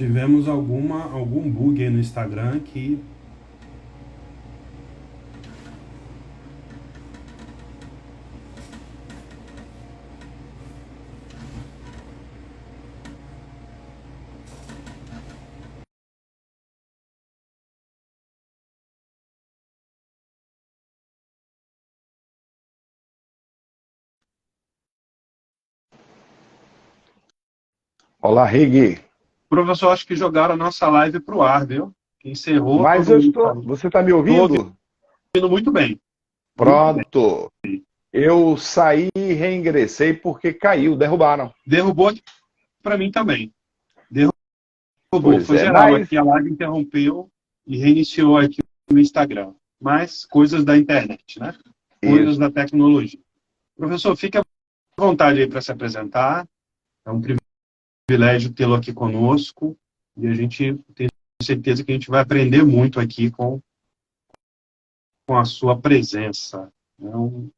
Tivemos algum bug aí no Instagram que. Olá, Rig. Professor, acho que jogaram a nossa live pro ar, viu? Que encerrou, Mas todo eu mundo estou. saiu. Você está me Estou ouvindo? ouvindo muito bem. Muito bem. Pronto. Eu saí e reingressei porque caiu, derrubaram. Derrubou aqui para mim também. Derrubou. Pois Foi é, geral mas aqui, a live interrompeu e reiniciou aqui no Instagram. Mas coisas da internet, né? Coisas isso. da tecnologia. Professor, fique à vontade aí para se apresentar. É um privilégio tê-lo aqui conosco e a gente tem certeza que a gente vai aprender muito aqui com a sua presença. Então,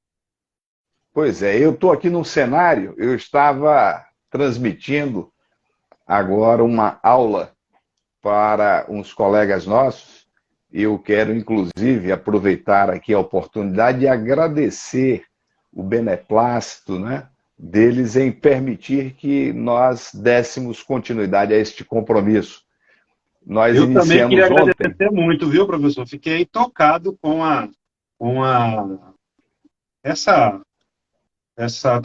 Pois é, eu estou aqui no cenário, eu estava transmitindo agora uma aula para uns colegas nossos. Eu quero, inclusive, aproveitar aqui a oportunidade de agradecer o beneplácito, né, deles em permitir que nós dessemos continuidade a este compromisso. Nós eu também queria iniciamos ontem. agradecer muito, viu, professor? Fiquei tocado com essa, essa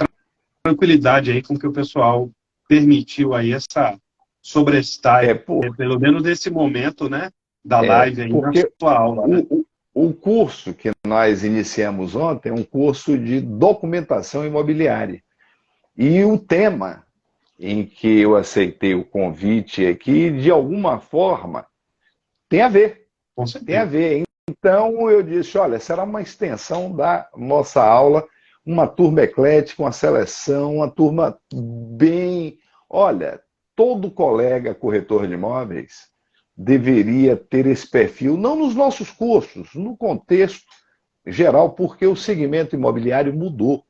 tranquilidade aí com que o pessoal permitiu aí essa É, sobressair, por, pelo menos nesse momento, né, da live aí na porque sua aula, né? o curso que nós iniciamos ontem é um curso de documentação imobiliária. E o tema em que eu aceitei o convite aqui, de alguma forma, tem a ver. Com Tem a certeza. ver. Então eu disse, olha, será uma extensão da nossa aula, uma turma eclética, uma seleção, uma turma bem... Olha, todo colega corretor de imóveis deveria ter esse perfil, não nos nossos cursos, no contexto geral, porque o segmento imobiliário mudou.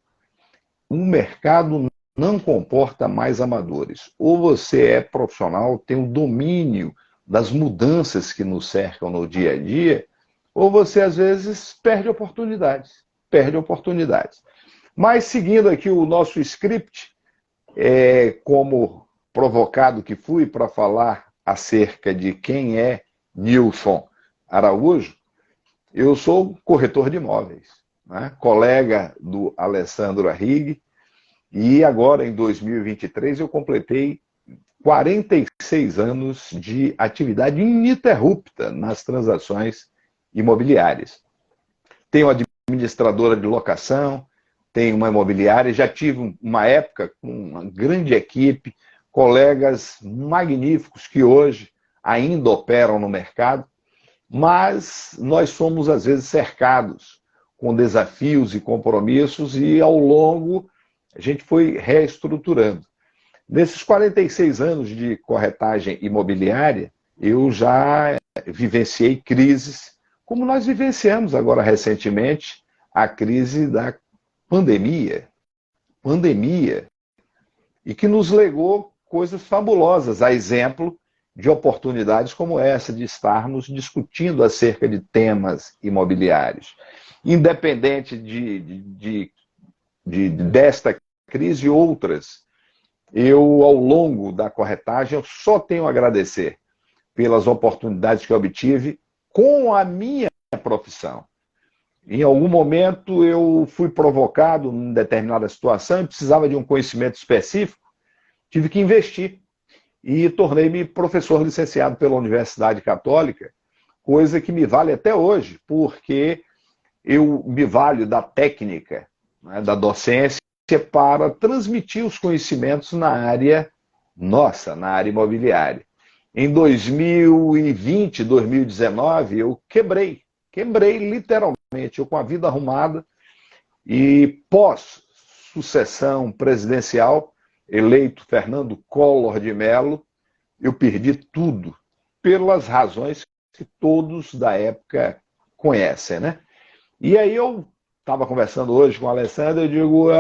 O mercado não comporta mais amadores. Ou você é profissional, tem o domínio das mudanças que nos cercam no dia a dia, ou você às vezes perde oportunidades. Perde oportunidades. Mas seguindo aqui o nosso script, como provocado que fui para falar acerca de quem é Nilson Araújo, eu sou corretor de imóveis, né? Colega do Alessandro Arrighi, e agora, em 2023, eu completei 46 anos de atividade ininterrupta nas transações imobiliárias. Tenho administradora de locação, tenho uma imobiliária, já tive uma época com uma grande equipe, colegas magníficos que hoje ainda operam no mercado, mas nós somos, às vezes, cercados com desafios e compromissos e, ao longo, a gente foi reestruturando. Nesses 46 anos de corretagem imobiliária, eu já vivenciei crises, como nós vivenciamos agora recentemente a crise da pandemia, pandemia, e que nos legou coisas fabulosas, a exemplo de oportunidades como essa, de estarmos discutindo acerca de temas imobiliários. Independente desta crise e outras, eu, ao longo da corretagem, eu só tenho a agradecer pelas oportunidades que eu obtive com a minha profissão. Em algum momento eu fui provocado em determinada situação e precisava de um conhecimento específico, tive que investir e tornei-me professor licenciado pela Universidade Católica, coisa que me vale até hoje, porque eu me valho da técnica, né, da docência, para transmitir os conhecimentos na área nossa, na área imobiliária. Em 2020, 2019, eu quebrei literalmente, eu com a vida arrumada e pós-sucessão presidencial, eleito Fernando Collor de Mello, eu perdi tudo, pelas razões que todos da época conhecem, né? E aí eu estava conversando hoje com o Alessandro, eu digo,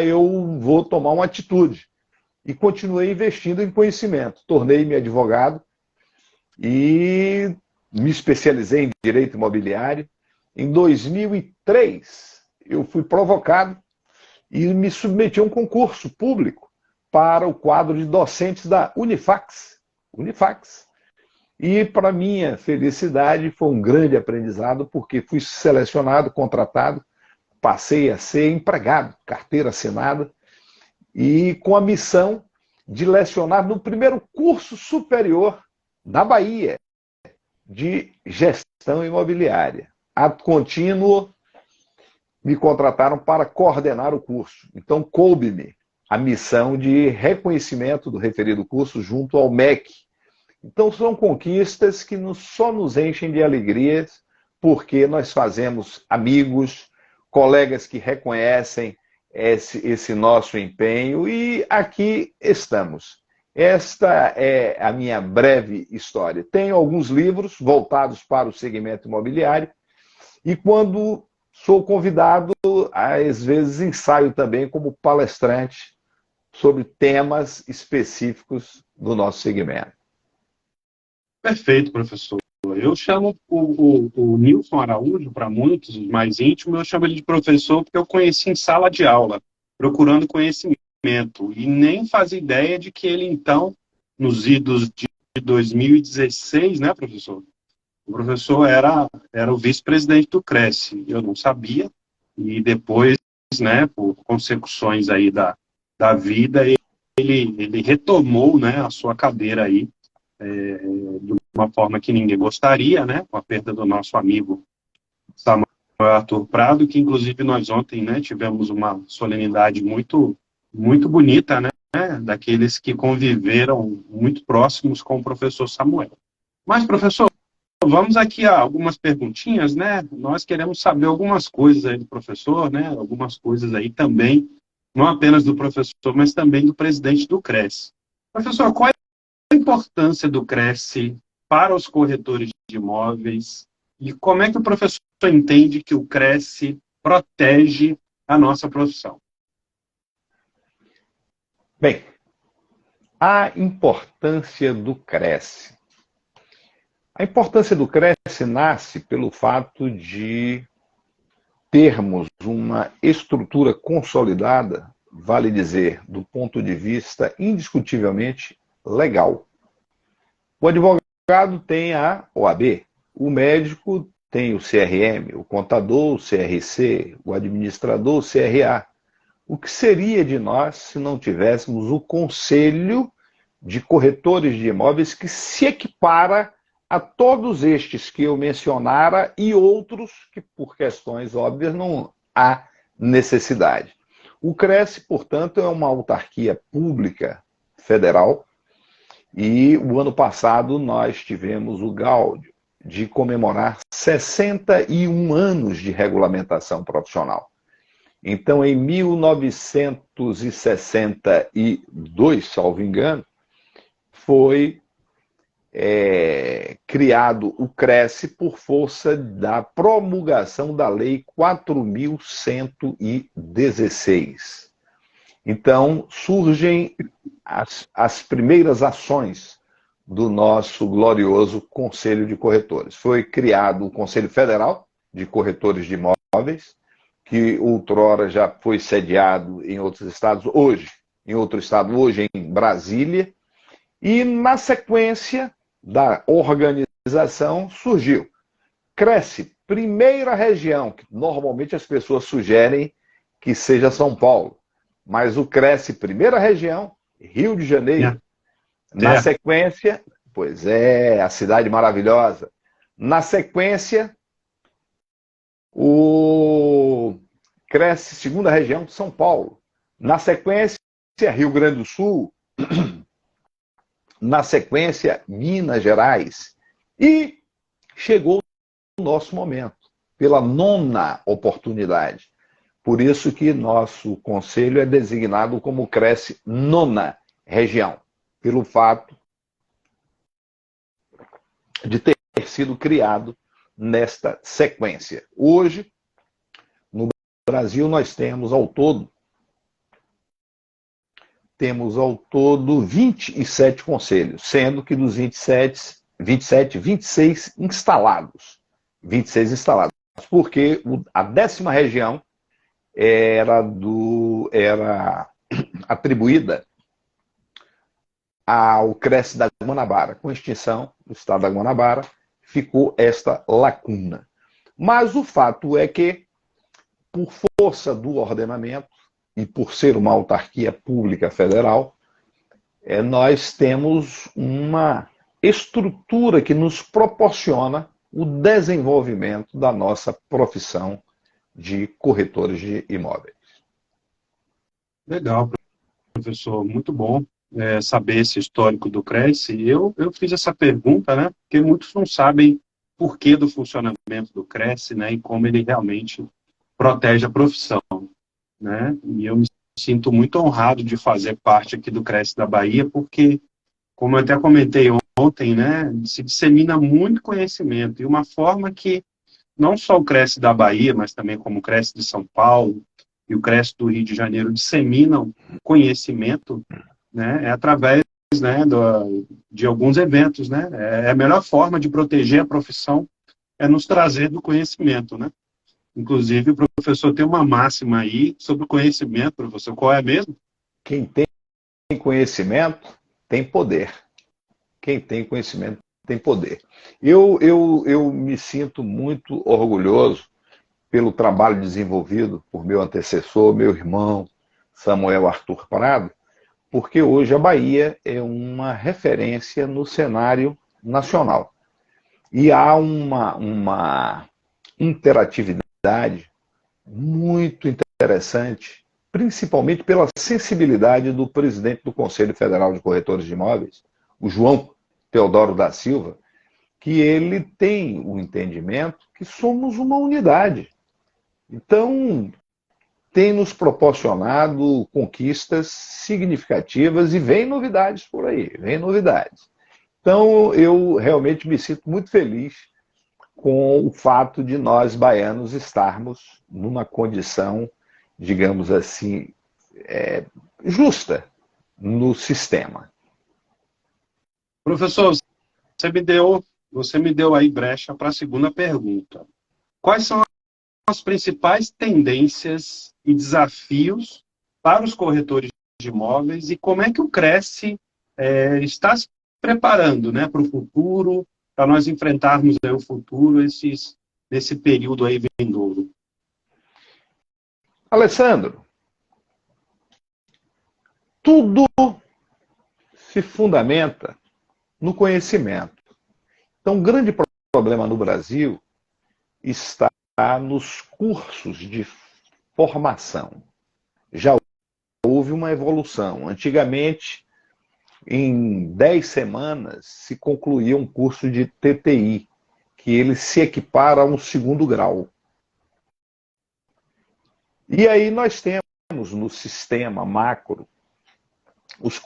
eu vou tomar uma atitude. e continuei investindo em conhecimento. Tornei-me advogado e me especializei em direito imobiliário. Em 2003, eu fui provocado e me submeti a um concurso público para o quadro de docentes da Unifax. E, para minha felicidade, foi um grande aprendizado, porque fui selecionado, contratado, passei a ser empregado, carteira assinada, e com a missão de lecionar no primeiro curso superior da Bahia de gestão imobiliária. Ato contínuo, me contrataram para coordenar o curso. Então, coube-me a missão de reconhecimento do referido curso junto ao MEC. Então, são conquistas que só nos enchem de alegrias, porque nós fazemos amigos, colegas que reconhecem esse nosso empenho, e aqui estamos. Esta é a minha breve história. Tenho alguns livros voltados para o segmento imobiliário, e quando sou convidado, às vezes ensaio também como palestrante sobre temas específicos do nosso segmento. Perfeito, professor. Eu chamo o Nilson Araújo, para muitos, os mais íntimos, eu chamo ele de professor porque eu conheci em sala de aula, procurando conhecimento, e nem fazia ideia de que ele, então, nos idos de 2016, né, professor? O professor era o vice-presidente do Cresce. Eu não sabia, e depois, né, por consecuções aí da vida, ele retomou, né, a sua cadeira aí, de uma forma que ninguém gostaria, né, com a perda do nosso amigo Samuel Arthur Prado, que inclusive nós ontem, né, tivemos uma solenidade muito, muito bonita, né, daqueles que conviveram muito próximos com o professor Samuel. Mas, professor, vamos aqui a algumas perguntinhas, né? Nós queremos saber algumas coisas aí do professor, né? Algumas coisas aí também, não apenas do professor, mas também do presidente do Cresce. Professor, qual é a importância do Cresce para os corretores de imóveis e como é que o professor entende que o Cresce protege a nossa profissão? Bem, a importância do Cresce. A importância do Cresce nasce pelo fato de termos uma estrutura consolidada, vale dizer, do ponto de vista indiscutivelmente legal. O advogado tem a OAB, o médico tem o CRM, o contador, o CRC, o administrador, o CRA. O que seria de nós se não tivéssemos o Conselho de Corretores de Imóveis, que se equipara a todos estes que eu mencionara e outros que, por questões óbvias, não há necessidade. O Cresce, portanto, é uma autarquia pública federal, e o ano passado nós tivemos o gáudio de comemorar 61 anos de regulamentação profissional. Então, em 1962, salvo engano, foi criado o Cresce por força da promulgação da Lei 4.116. Então, surgem as primeiras ações do nosso glorioso Conselho de Corretores. Foi criado o Conselho Federal de Corretores de Imóveis, que outrora já foi sediado em outros estados, hoje em outro estado, hoje em Brasília, e na sequência da organização surgiu Cresce, primeira região, que normalmente as pessoas sugerem que seja São Paulo, mas o Cresce, primeira região, Rio de Janeiro. Na sequência, pois é, a cidade maravilhosa. Na sequência, o Cresce, segunda região, São Paulo. Na sequência, Rio Grande do Sul. Na sequência, Minas Gerais. E chegou o nosso momento, pela nona oportunidade. Por isso que nosso conselho é designado como Cresce nona região, pelo fato de ter sido criado nesta sequência. Hoje, no Brasil, nós temos ao todo temos ao todo 27 conselhos, sendo que dos 27, 26 instalados. 26 instalados. Porque a 10ª região era atribuída ao Cresce da Guanabara. Com a extinção do estado da Guanabara, ficou esta lacuna. Mas o fato é que, por força do ordenamento, e por ser uma autarquia pública federal, nós temos uma estrutura que nos proporciona o desenvolvimento da nossa profissão de corretores de imóveis. Legal, professor, muito bom saber esse histórico do Cresce. Eu fiz essa pergunta, né, porque muitos não sabem por que do funcionamento do Cresce, né, e como ele realmente protege a profissão, né, e eu me sinto muito honrado de fazer parte aqui do Cresce da Bahia, porque, como eu até comentei ontem, né, se dissemina muito conhecimento, e uma forma que não só o Cresce da Bahia, mas também como o Cresce de São Paulo e o Cresce do Rio de Janeiro disseminam conhecimento, né, é através, né, de alguns eventos, né, é a melhor forma de proteger a profissão é nos trazer do conhecimento, né. Inclusive, o professor tem uma máxima aí sobre o conhecimento, professor, qual é mesmo? Quem tem conhecimento tem poder. Quem tem conhecimento tem poder. Eu me sinto muito orgulhoso pelo trabalho desenvolvido por meu antecessor, meu irmão, Samuel Arthur Prado, porque hoje a Bahia é uma referência no cenário nacional. E há uma interatividade muito interessante, principalmente pela sensibilidade do presidente do Conselho Federal de Corretores de Imóveis, o João Teodoro da Silva, que ele tem o entendimento que somos uma unidade. Então, tem nos proporcionado conquistas significativas e vem novidades por aí, vem novidades. Então, eu realmente me sinto muito feliz com o fato de nós, baianos, estarmos numa condição, digamos assim, justa no sistema. Professor, você me deu aí brecha para a segunda pergunta. Quais são as principais tendências e desafios para os corretores de imóveis e como é que o Cresce está se preparando, né, para o futuro, para nós enfrentarmos o futuro nesse período aí vindouro? Alessandro, tudo se fundamenta no conhecimento. Então, um grande problema no Brasil está nos cursos de formação. Já houve uma evolução. Antigamente, em 10 semanas, se concluía um curso de TTI, que ele se equipara a um 2º grau. E aí nós temos no sistema macro os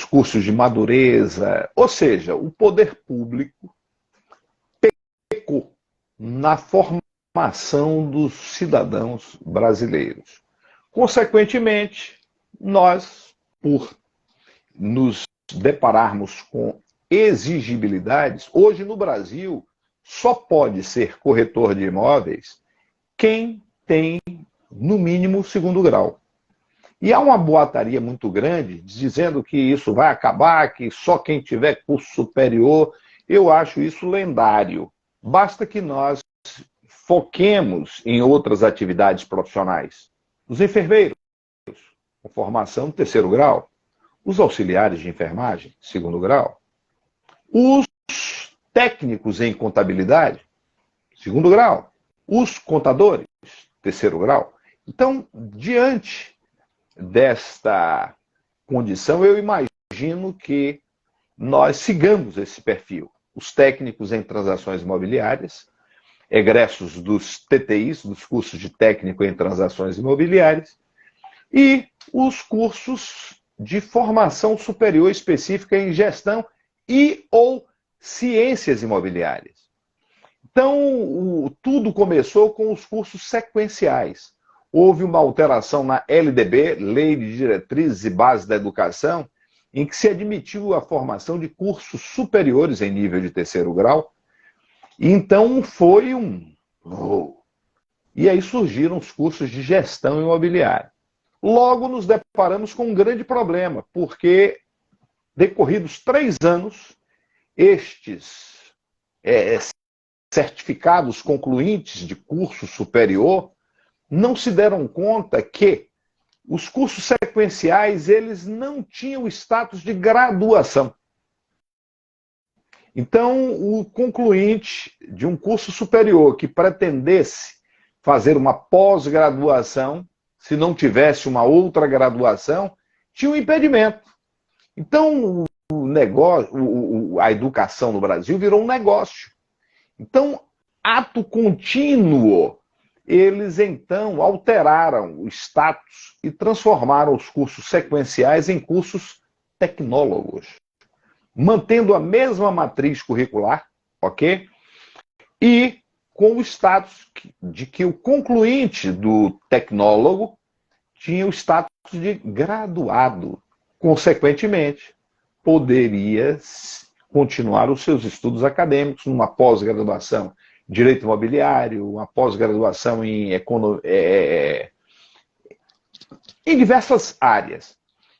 cursos de madureza, ou seja, o poder público pecou na formação dos cidadãos brasileiros. Consequentemente, nós, por nos depararmos com exigibilidades, hoje no Brasil só pode ser corretor de imóveis quem tem, no mínimo, 2º grau. E há uma boataria muito grande dizendo que isso vai acabar, que só quem tiver curso superior. Eu acho isso lendário. Basta que nós foquemos em outras atividades profissionais. Os enfermeiros, com formação 3º grau. Os auxiliares de enfermagem, 2º grau. Os técnicos em contabilidade, 2º grau. Os contadores, 3º grau. Então, diante desta condição, eu imagino que nós sigamos esse perfil. Os técnicos em transações imobiliárias, egressos dos TTIs, dos cursos de técnico em transações imobiliárias, e os cursos de formação superior específica em gestão e ou ciências imobiliárias. Então, tudo começou com os cursos sequenciais. houve uma alteração na LDB, Lei de Diretrizes e Bases da Educação, em que se admitiu a formação de cursos superiores em nível de terceiro grau. E então foi um... E aí surgiram os cursos de gestão imobiliária. Logo nos deparamos com um grande problema, porque, decorridos 3 anos, estes certificados concluintes de curso superior não se deram conta que os cursos sequenciais eles não tinham status de graduação. Então, o concluinte de um curso superior que pretendesse fazer uma pós-graduação, se não tivesse uma outra graduação, tinha um impedimento. Então, o negócio, a educação no Brasil virou um negócio. Então, ato contínuo, eles então alteraram o status e transformaram os cursos sequenciais em cursos tecnólogos, mantendo a mesma matriz curricular, ok? E com o status de que o concluinte do tecnólogo tinha o status de graduado. Consequentemente, poderia continuar os seus estudos acadêmicos numa pós-graduação em Direito Imobiliário, uma pós-graduação em diversas áreas.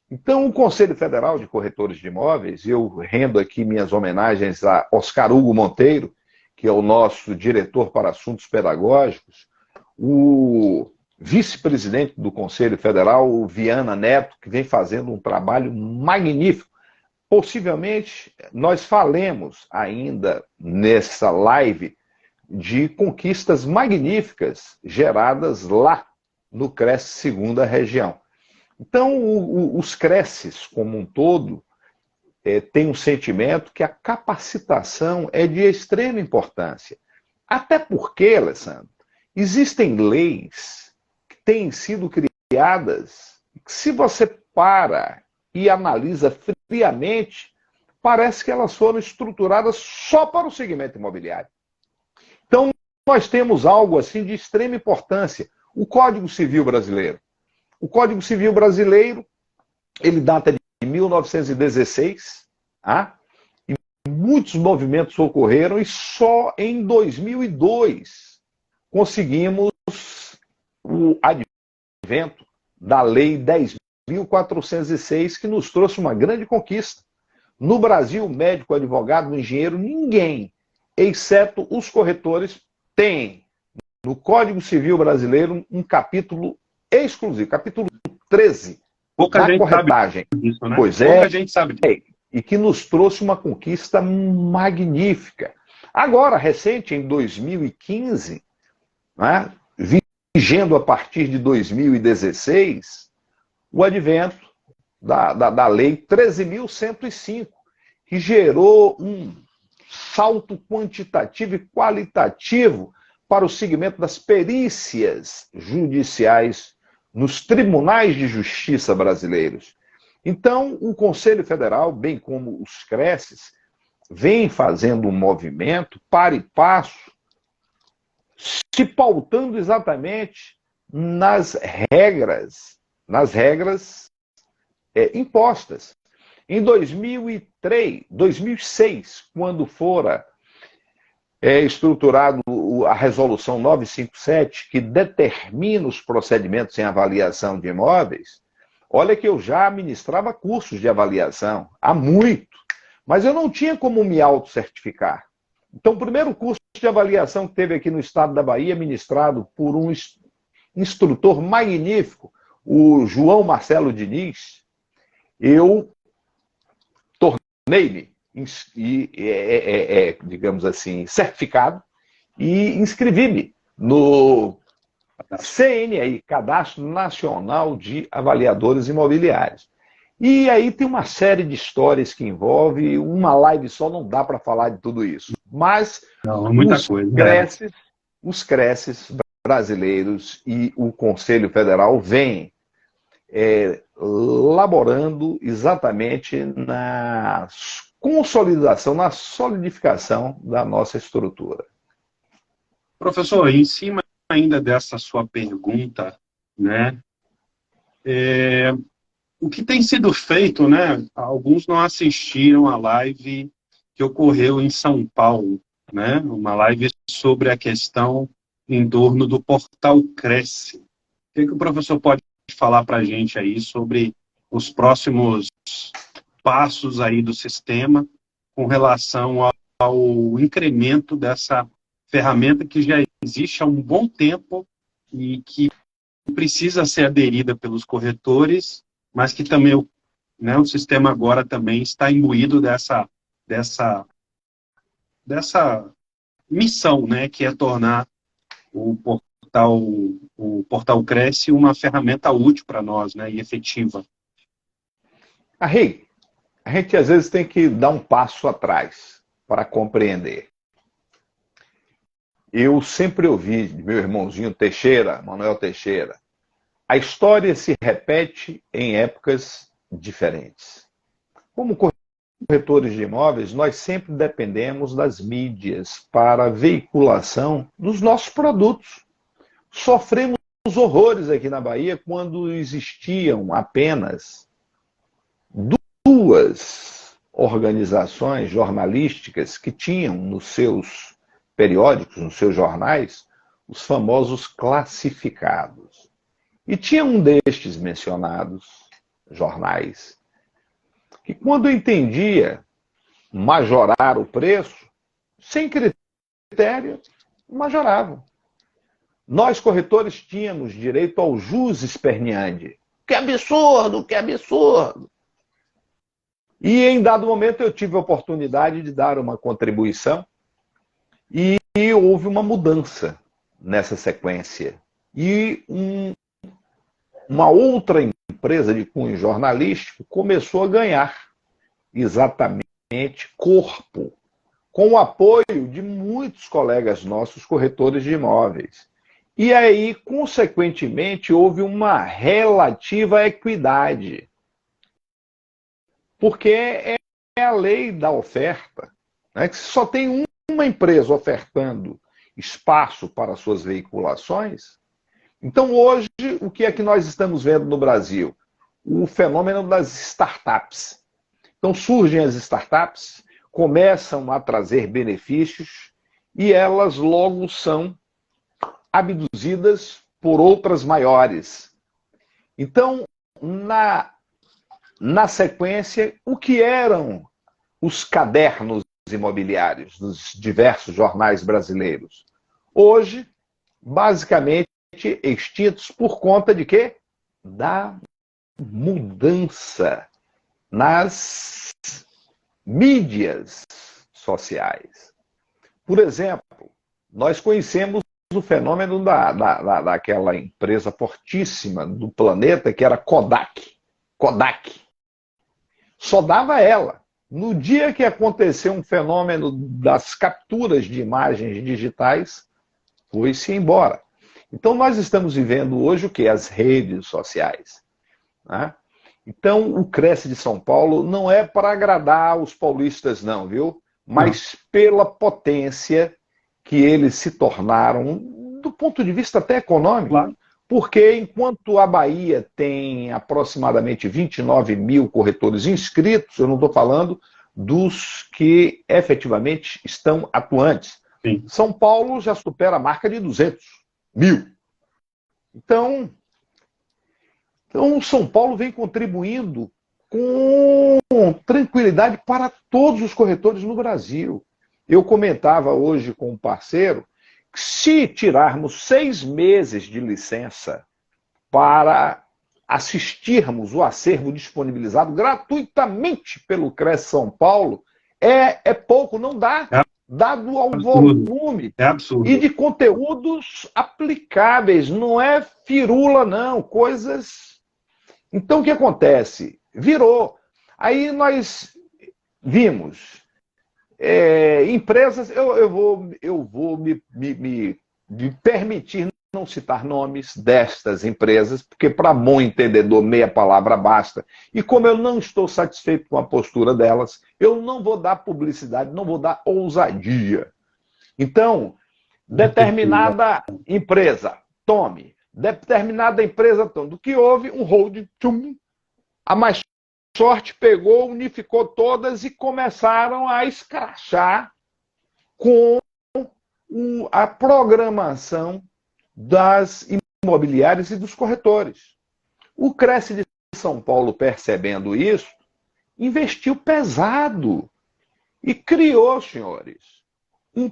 Então, o Conselho Federal de Corretores de Imóveis, eu rendo aqui minhas homenagens a Oscar Hugo Monteiro, que é o nosso diretor para assuntos pedagógicos, o vice-presidente do Conselho Federal, o Viana Neto, que vem fazendo um trabalho magnífico. Possivelmente, nós falemos ainda nessa live de conquistas magníficas geradas lá no Cresce Segunda Região. Então, os Cresces, como um todo, têm um sentimento que a capacitação é de extrema importância. Até porque, Alessandro, existem leis que têm sido criadas que, se você para e analisa friamente, parece que elas foram estruturadas só para o segmento imobiliário. Então, nós temos algo assim de extrema importância. O Código Civil Brasileiro. O Código Civil Brasileiro, ele data de 1916, e muitos movimentos ocorreram, e só em 2002 conseguimos o advento da Lei 10.406, que nos trouxe uma grande conquista. No Brasil, médico, advogado, engenheiro, ninguém, exceto os corretores, tem no Código Civil Brasileiro um capítulo exclusivo, capítulo 13, da corretagem. Disso, né? Pois Pouca gente sabe disso. E que nos trouxe uma conquista magnífica. Agora, recente, em 2015, né, vigendo a partir de 2016, o advento da Lei 13.105, que gerou um salto quantitativo e qualitativo para o segmento das perícias judiciais nos tribunais de justiça brasileiros. Então, o Conselho Federal, bem como os Cresces, vem fazendo um movimento para e passo, se pautando exatamente nas regras impostas. Em 2006, quando fora estruturado a Resolução 957, que determina os procedimentos em avaliação de imóveis, olha que eu já ministrava cursos de avaliação, há muito, mas eu não tinha como me autocertificar. Então, o primeiro curso de avaliação que teve aqui no estado da Bahia, ministrado por um instrutor magnífico, o João Marcelo Diniz, eu tornei-me, digamos assim, certificado e inscrevi-me no CNI, Cadastro Nacional de Avaliadores Imobiliários. E aí tem uma série de histórias que envolve, uma live só não dá para falar de tudo isso. Mas os Cresces brasileiros e o Conselho Federal vêm laborando exatamente na consolidação, na solidificação da nossa estrutura. Professor, em cima ainda dessa sua pergunta, né? O que tem sido feito, né? Alguns não assistiram a live que ocorreu em São Paulo, né? Uma live sobre a questão em torno do portal Cresce. O que o professor pode falar para a gente aí sobre os próximos passos aí do sistema com relação ao incremento dessa ferramenta que já existe há um bom tempo e que precisa ser aderida pelos corretores, mas que também o sistema agora também está imbuído dessa missão, né, que é tornar o portal Cresce uma ferramenta útil para nós, né, e efetiva. A gente às vezes tem que dar um passo atrás para compreender. Eu sempre ouvi de meu irmãozinho Teixeira, Manuel Teixeira, a história se repete em épocas diferentes. Como corretores de imóveis, nós sempre dependemos das mídias para a veiculação dos nossos produtos. Sofremos horrores aqui na Bahia quando existiam apenas duas organizações jornalísticas que tinham nos seus periódicos, nos seus jornais, os famosos classificados. E tinha um destes mencionados jornais que, quando entendia majorar o preço, sem critério, majoravam. Nós, corretores, tínhamos direito ao jus esperneandi. Que absurdo, que absurdo! E, em dado momento, eu tive a oportunidade de dar uma contribuição e houve uma mudança nessa sequência. E uma outra empresa de cunho jornalístico começou a ganhar exatamente corpo, com o apoio de muitos colegas nossos, corretores de imóveis. E aí, consequentemente, houve uma relativa equidade. Porque é a lei da oferta, né? Que só tem uma empresa ofertando espaço para suas veiculações. Então, hoje, o que é que nós estamos vendo no Brasil? O fenômeno das startups. Então, surgem as startups, começam a trazer benefícios e elas logo são abduzidas por outras maiores. Então, na sequência, o que eram os cadernos imobiliários dos diversos jornais brasileiros? Hoje, basicamente, extintos por conta de quê? Da mudança nas mídias sociais. Por exemplo, nós conhecemos o fenômeno daquela empresa fortíssima do planeta que era Kodak. Kodak. Só dava ela. No dia que aconteceu um fenômeno das capturas de imagens digitais, foi-se embora. Então, nós estamos vivendo hoje o quê? As redes sociais. Né? Então, o Cresce de São Paulo não é para agradar os paulistas, não, viu? Mas pela potência que eles se tornaram, do ponto de vista até econômico. Claro. Porque enquanto a Bahia tem aproximadamente 29 mil corretores inscritos, eu não estou falando dos que efetivamente estão atuantes. Sim. São Paulo já supera a marca de 200 mil. Então, São Paulo vem contribuindo com tranquilidade para todos os corretores no Brasil. Eu comentava hoje com um parceiro que, se tirarmos 6 meses de licença para assistirmos o acervo disponibilizado gratuitamente pelo Cresce São Paulo, é pouco, não dá. Dado ao volume e de conteúdos aplicáveis, não é firula, não, coisas. Então, o que acontece? Virou. Aí nós vimos empresas, eu vou me permitir não citar nomes destas empresas, porque para bom entendedor meia palavra basta. E como eu não estou satisfeito com a postura delas, eu não vou dar publicidade, não vou dar ousadia. Então, determinada empresa, tome, determinada empresa, do que houve um holding, a Mais Sorte pegou, unificou todas e começaram a escrachar com a programação das imobiliárias e dos corretores. O Cresce de São Paulo, percebendo isso, investiu pesado e criou, senhores, um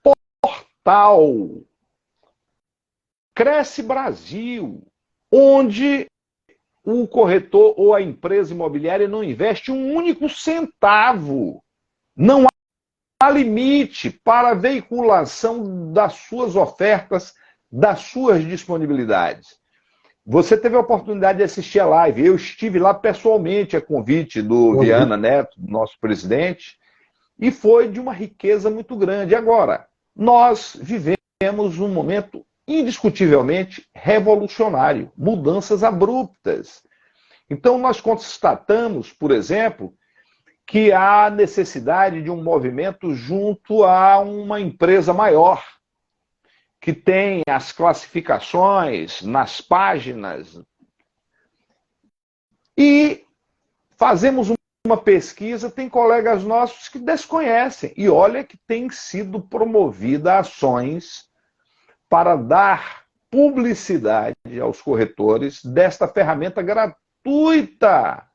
portal Cresce Brasil, onde o corretor ou a empresa imobiliária não investe um único centavo. Não há limite para a veiculação das suas ofertas, das suas disponibilidades. Você teve a oportunidade de assistir a live. Eu estive lá pessoalmente a convite do Viana Neto, nosso presidente, e foi de uma riqueza muito grande. Agora, nós vivemos um momento indiscutivelmente revolucionário, mudanças abruptas. Então, nós constatamos, por exemplo, que há necessidade de um movimento junto a uma empresa maior, que tem as classificações nas páginas. E fazemos uma pesquisa, tem colegas nossos que desconhecem. E olha que tem sido promovida ações para dar publicidade aos corretores desta ferramenta gratuita.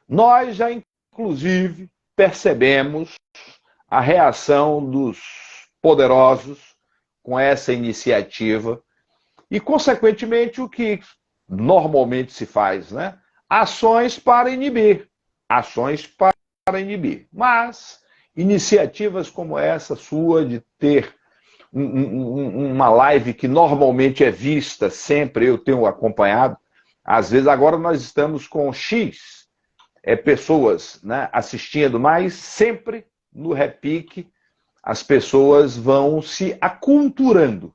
Nós já, inclusive, percebemos a reação dos poderosos com essa iniciativa e, consequentemente, o que normalmente se faz, né? Ações para inibir. Ações para inibir. Mas iniciativas como essa sua de ter uma live que normalmente é vista sempre, eu tenho acompanhado, às vezes agora nós estamos com X pessoas, né, assistindo, mas sempre no repique as pessoas vão se aculturando.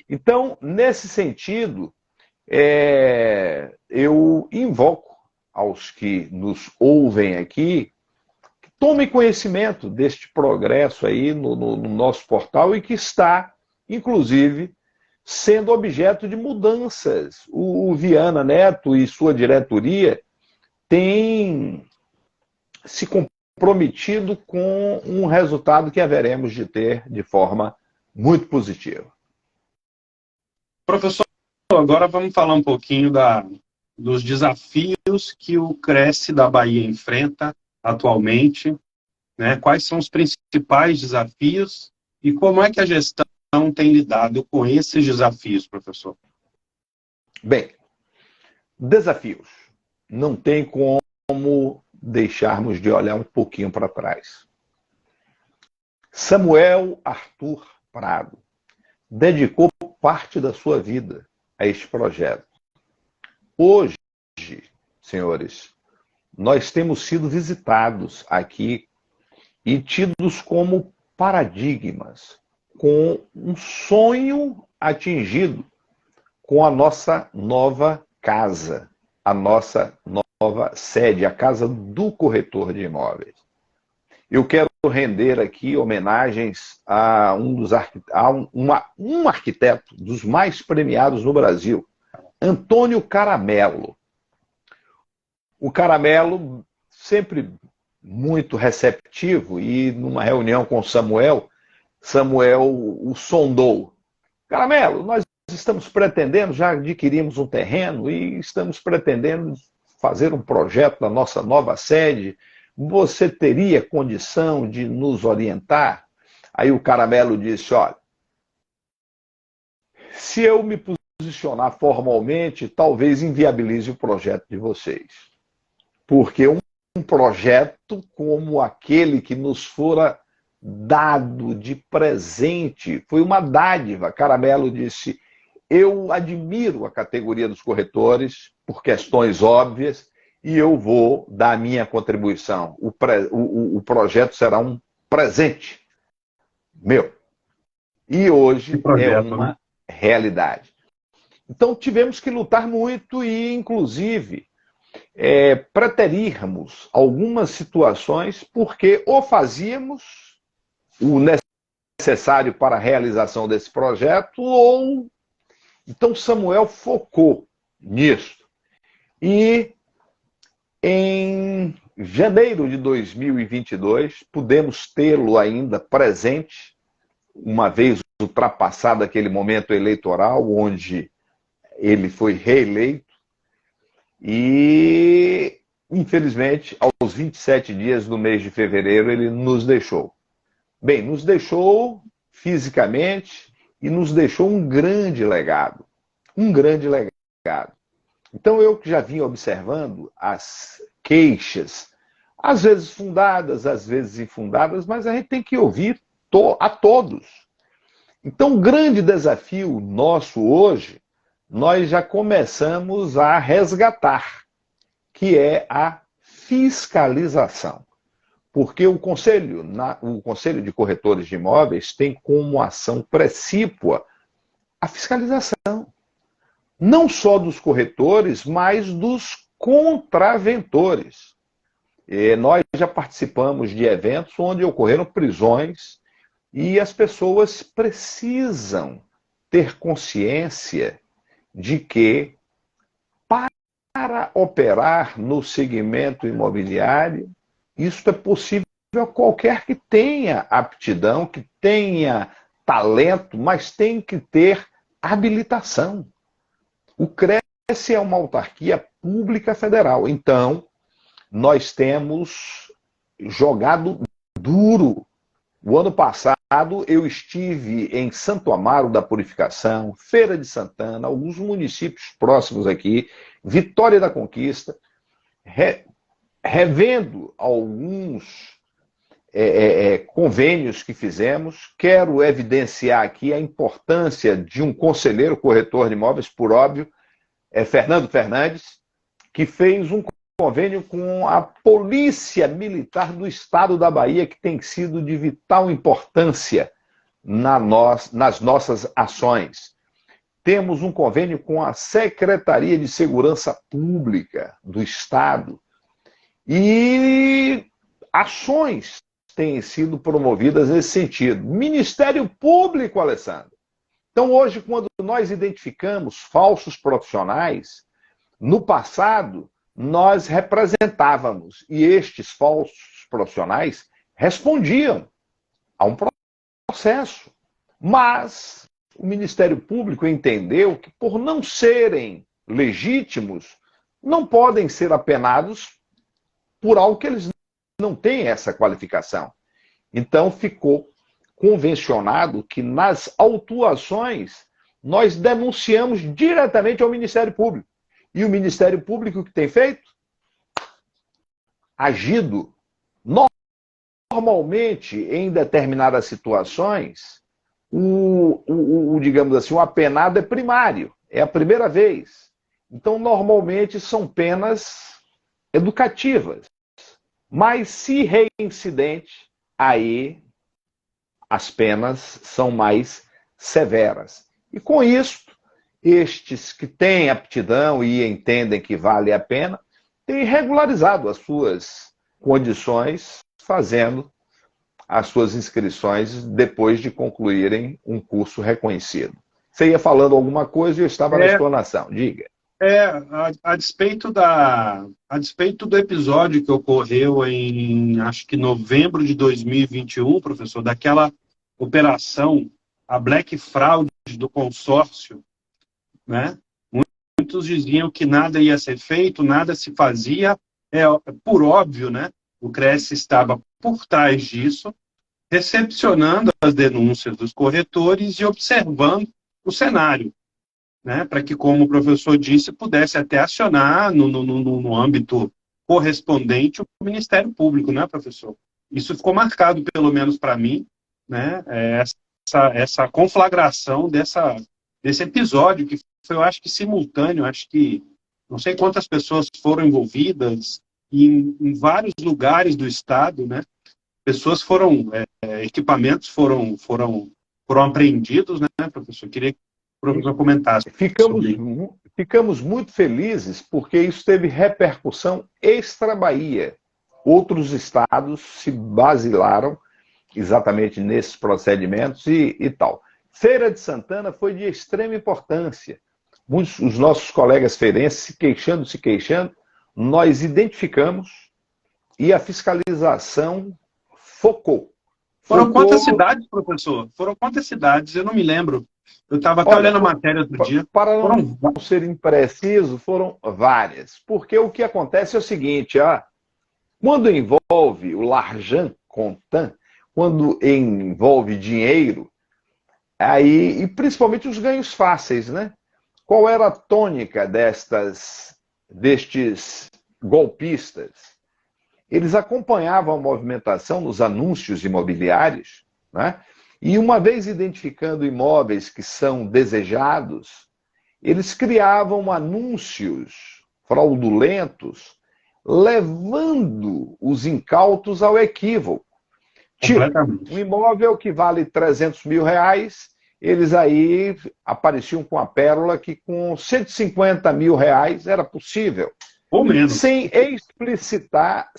Então, nesse sentido, eu invoco aos que nos ouvem aqui que tomem conhecimento deste progresso aí no nosso portal e que está, inclusive, sendo objeto de mudanças. O Viana Neto e sua diretoria têm se comprometido com um resultado que haveremos de ter de forma muito positiva. Professor, agora vamos falar um pouquinho dos desafios que o Cresce da Bahia enfrenta atualmente, né? Quais são os principais desafios e como é que a gestão tem lidado com esses desafios, professor? Bem, desafios. Não tem como deixarmos de olhar um pouquinho para trás. Samuel Arthur Prado dedicou parte da sua vida a este projeto. Hoje, senhores, nós temos sido visitados aqui e tidos como paradigmas, com um sonho atingido com a nossa nova casa, a nossa nova sede, a casa do corretor de imóveis. Eu quero render aqui homenagens a um arquiteto dos mais premiados no Brasil, Antônio Caramelo. O Caramelo, sempre muito receptivo, e numa reunião com Samuel o sondou. Caramelo, nós estamos pretendendo, já adquirimos um terreno e estamos pretendendo fazer um projeto da nossa nova sede. Você teria condição de nos orientar? Aí o Caramelo disse, olha, se eu me posicionar formalmente, talvez inviabilize o projeto de vocês. Porque um projeto como aquele que nos fora dado de presente, foi uma dádiva. Caramelo disse, eu admiro a categoria dos corretores por questões óbvias e eu vou dar a minha contribuição. O projeto será um presente meu. E hoje é uma realidade. Então tivemos que lutar muito e, inclusive, preterirmos algumas situações porque ou fazíamos o necessário para a realização desse projeto ou Então Samuel focou nisso. E em janeiro de 2022, pudemos tê-lo ainda presente, uma vez ultrapassado aquele momento eleitoral onde ele foi reeleito, e, infelizmente, aos 27 dias do mês de fevereiro, ele nos deixou. Bem, nos deixou fisicamente e nos deixou um grande legado. Um grande legado. Então, eu que já vinha observando as queixas, às vezes fundadas, às vezes infundadas, mas a gente tem que ouvir a todos. Então, o grande desafio nosso hoje, nós já começamos a resgatar, que é a fiscalização. Porque o Conselho de Corretores de Imóveis tem como ação precípua a fiscalização. Não só dos corretores, mas dos contraventores. E nós já participamos de eventos onde ocorreram prisões e as pessoas precisam ter consciência de que, para operar no segmento imobiliário, isso é possível a qualquer que tenha aptidão, que tenha talento, mas tem que ter habilitação. O CRES é uma autarquia pública federal. Então, nós temos jogado duro. O ano passado, eu estive em Santo Amaro da Purificação, Feira de Santana, alguns municípios próximos aqui, Vitória da Conquista, revendo alguns convênios que fizemos. Quero evidenciar aqui a importância de um conselheiro corretor de imóveis, por óbvio, Fernando Fernandes, que fez um convênio com a Polícia Militar do Estado da Bahia, que tem sido de vital importância nas nossas ações. Temos um convênio com a Secretaria de Segurança Pública do Estado. E ações têm sido promovidas nesse sentido. Ministério Público, Alessandro. Então, hoje, quando nós identificamos falsos profissionais, no passado, nós representávamos, e estes falsos profissionais respondiam a um processo. Mas o Ministério Público entendeu que, por não serem legítimos, não podem ser apenados por algo que eles não têm essa qualificação. Então, ficou convencionado que nas autuações nós denunciamos diretamente ao Ministério Público. E o Ministério Público, o que tem feito? Agido. Normalmente, em determinadas situações, digamos assim, o apenado é primário, é a primeira vez. Então, normalmente, são penas educativas. Mas, se reincidente, aí as penas são mais severas. E com isso, estes que têm aptidão e entendem que vale a pena, têm regularizado as suas condições, fazendo as suas inscrições depois de concluírem um curso reconhecido. Você ia falando alguma coisa e eu estava na explanação. Diga. A despeito do episódio que ocorreu em, acho que novembro de 2021, professor, daquela operação, a Black Fraud do consórcio, né? Muitos diziam que nada ia ser feito, nada se fazia. Por óbvio, né? O CRES estava por trás disso, recepcionando as denúncias dos corretores e observando o cenário, né? Para que, como o professor disse, pudesse até acionar no âmbito correspondente o Ministério Público, né, professor? Isso ficou marcado, pelo menos para mim, né? Essa conflagração desse episódio, que foi, eu acho que simultâneo, acho que não sei quantas pessoas foram envolvidas, em vários lugares do estado, né? Pessoas equipamentos foram apreendidos, né, professor? Queria que o professor comentasse. Ficamos muito felizes porque isso teve repercussão extra-Bahia. Outros estados se basilaram exatamente nesses procedimentos e tal. Feira de Santana foi de extrema importância. Muitos os nossos colegas feirenses se queixando, nós identificamos e a fiscalização focou. Foram quantas cidades, professor? Foram quantas cidades? Eu não me lembro. Eu estava até olhando a matéria outro dia. Para não ser impreciso, foram várias. Porque o que acontece é o seguinte, quando envolve o l'argent comptant, quando envolve dinheiro, aí, e principalmente os ganhos fáceis, né? Qual era a tônica destes golpistas? Eles acompanhavam a movimentação nos anúncios imobiliários, né? E uma vez identificando imóveis que são desejados, eles criavam anúncios fraudulentos, levando os incautos ao equívoco. Tipo, um imóvel que vale 300 mil reais, eles aí apareciam com a pérola que com 150 mil reais era possível. Ou menos. Sem explicitar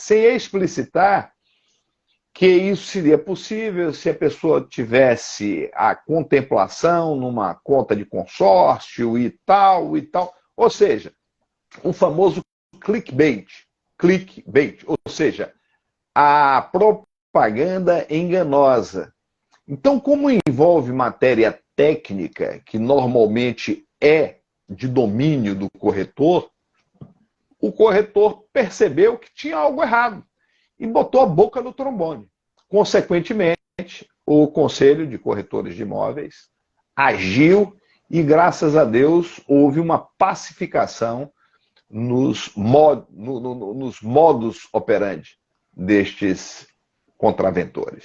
que isso seria possível se a pessoa tivesse a contemplação numa conta de consórcio e tal, e tal. Ou seja, o famoso clickbait, ou seja, a propaganda enganosa. Então, como envolve matéria técnica, que normalmente é de domínio do corretor, o corretor percebeu que tinha algo errado e botou a boca no trombone. Consequentemente, o Conselho de Corretores de Imóveis agiu e, graças a Deus, houve uma pacificação nos modus operandi destes contraventores.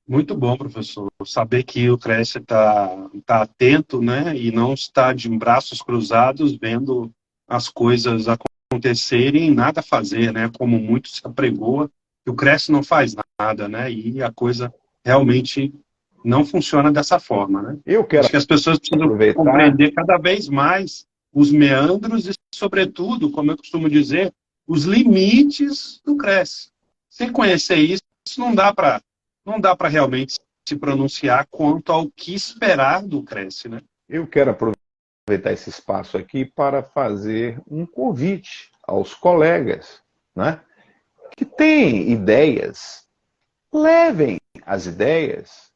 Muito bom, professor. Saber que o CRES está atento, né, e não está de braços cruzados vendo as coisas acontecerem e nada fazer, né, como muito se apregoa, que o CRES não faz nada, né, e a coisa realmente não funciona dessa forma, né. Acho que as pessoas precisam compreender cada vez mais os meandros e, sobretudo, como eu costumo dizer, os limites do CRES. Sem conhecer isso, não dá para realmente se pronunciar quanto ao que esperar do CRES, né? Eu quero aproveitar esse espaço aqui para fazer um convite aos colegas, né, que têm ideias, levem as ideias,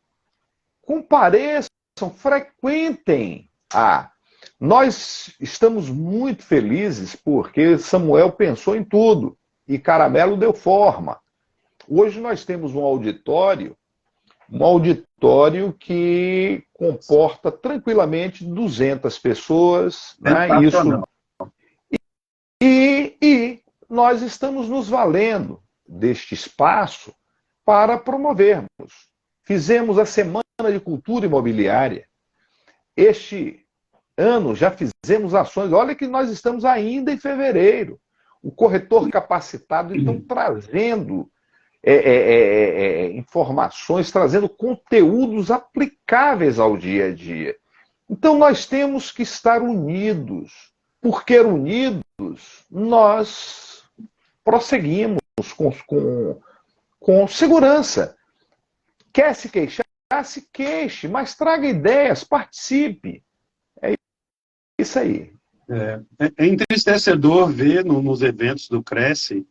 compareçam, frequentem Nós estamos muito felizes porque Samuel pensou em tudo e Caramelo deu forma. Hoje nós temos um auditório que comporta tranquilamente 200 pessoas, né? E nós estamos nos valendo deste espaço para promovermos. Fizemos a Semana de Cultura Imobiliária. Este ano já fizemos ações. Olha que nós estamos ainda em fevereiro. O corretor capacitado estão trazendo informações, trazendo conteúdos aplicáveis ao dia a dia. Então nós temos que estar unidos, porque unidos nós prosseguimos com segurança. Quer se queixar? Se queixe, mas traga ideias, participe. É isso aí. É entristecedor ver nos eventos do Cresce,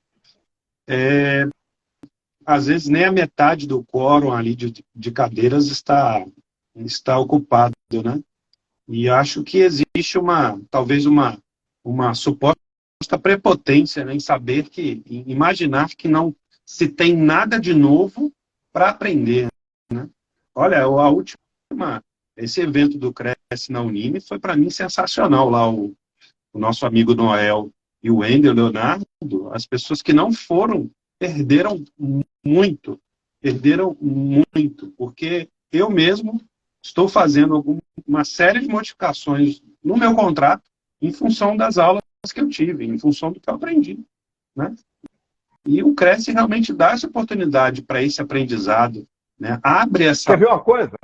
às vezes nem a metade do quórum ali de cadeiras está ocupado, né? E acho que existe talvez uma suposta prepotência, né, em imaginar que não se tem nada de novo para aprender, né? Olha, esse evento do Cresce na Unime foi para mim sensacional lá, o nosso amigo Noel e o Wendel Leonardo, as pessoas que não foram perderam muito, porque eu mesmo estou fazendo uma série de modificações no meu contrato em função das aulas que eu tive, em função do que eu aprendi, né? E o Cresce realmente dá essa oportunidade para esse aprendizado, né? Abre essa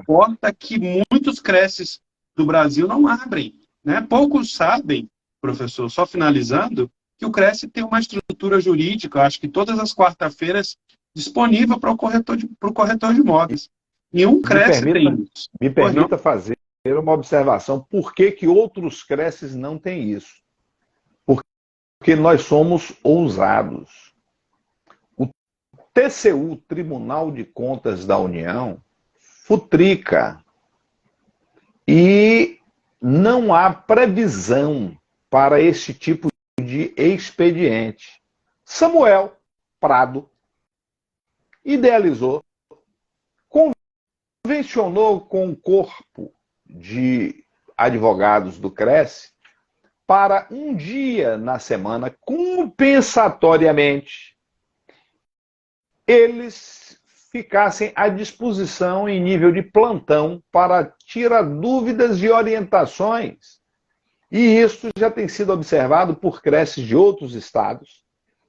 porta que muitos Cresces do Brasil não abrem, né? Poucos sabem, professor, só finalizando, que o Cresce tem uma estrutura jurídica, acho que todas as quarta-feiras, disponível para o corretor de imóveis. Nenhum Me Cresce tem permita, isso. me Pois não? permita fazer uma observação. Por que que outros Cresces não têm isso? Porque nós somos ousados. O TCU, Tribunal de Contas da União, futrica. E não há previsão para esse tipo de expediente. Samuel Prado idealizou, convencionou com o corpo de advogados do Cresce para um dia na semana, compensatoriamente, eles ficassem à disposição em nível de plantão para tirar dúvidas e orientações. E isso já tem sido observado por creches de outros estados.